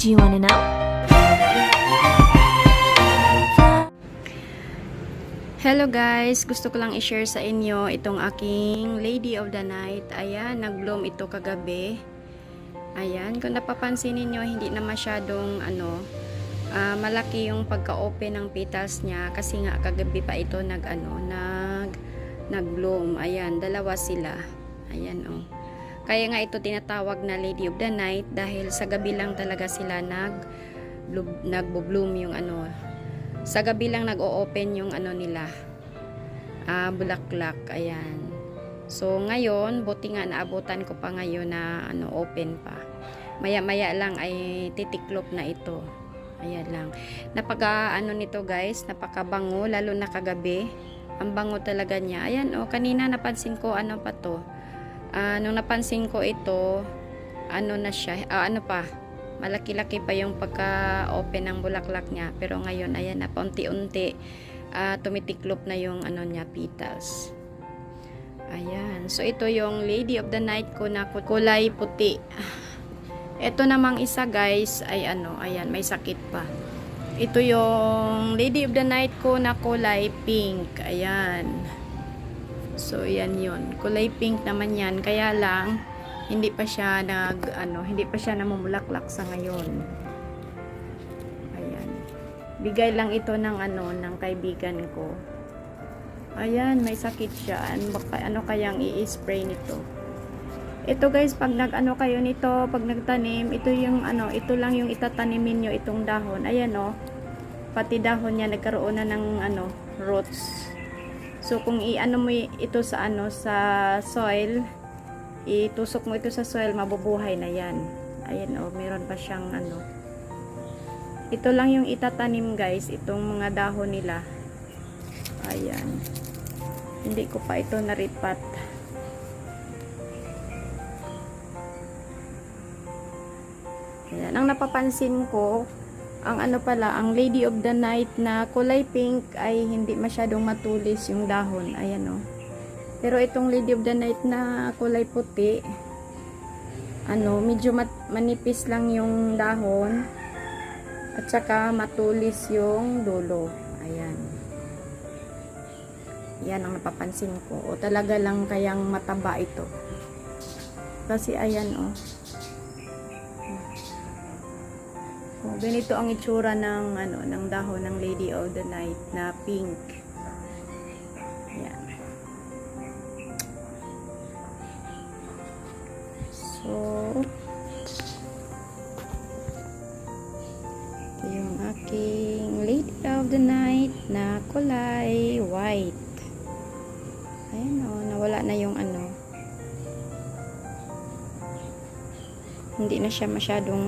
Do you wanna know? Hello guys, gusto ko lang i-share sa inyo itong aking Lady of the Night. Ayan, nag-bloom ito kagabi. Ayan, kung napapansin niyo hindi na masyadong malaki yung pagka-open ng petals niya kasi nga kagabi pa ito nag-bloom. Ayan, dalawa sila. Ayan oh. Kaya nga ito tinatawag na Lady of the Night dahil sa gabi lang talaga sila nagbo-bloom yung sa gabi lang nag-o-open yung nila bulaklak. Ayan, so ngayon buti nga naabutan ko pa ngayon na open pa, maya maya lang ay titiklop na ito. Ayan lang, nito guys, napakabango lalo na kagabi, ang bango talaga niya. Ayan oh, kanina napansin ko pa to, nung napansin ko ito na siya malaki-laki pa yung pagka-open ng bulaklak niya. Pero ngayon, ayan na, paunti-unti tumitiklop na yung niya, petals. Ayan. So, ito yung Lady of the Night ko na kulay puti. Ito namang isa, guys, ay ayan, may sakit pa. Ito yung Lady of the Night ko na kulay pink. Ayan. So, ayan yun. Kulay pink naman yan. Kaya lang, hindi pa siya hindi pa siya namumulaklak sa ngayon. Ayan. Bigay lang ito ng ng kaibigan ko. Ayan, may sakit siya. Ano kayang i-spray nito? Ito guys, pag kayo nito, pag nagtanim, ito yung ito lang yung itatanimin nyo, itong dahon. Ayan oh. Pati dahon niya nagkaroon na ng roots. So kung mo ito sa sa soil, itusok mo ito sa soil, mabubuhay na yan. Ayan oh, meron pa siyang ito lang yung itatanim guys, itong mga dahon nila. Ayan, hindi ko pa ito naripat. Ayan, ang napapansin ko, ang ang Lady of the Night na kulay pink ay hindi masyadong matulis yung dahon. Ayan oh. Pero itong Lady of the Night na kulay puti, medyo manipis lang yung dahon at saka matulis yung dulo. Ayan. Yan ang napapansin ko. O talaga lang kayang mataba ito. Kasi ayan oh. O, ganito ang itsura ng ng dahon ng Lady of the Night na pink. Ayan. So, ito yung aking Lady of the Night na kulay white. Ayan o, nawala na yung hindi na siya masyadong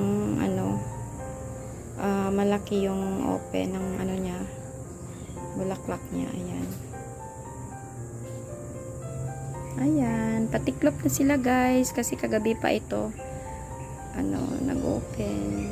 malaki yung open ng niya, bulaklak niya. Ayan. Ayan, patiklop na sila guys kasi kagabi pa ito nag-open.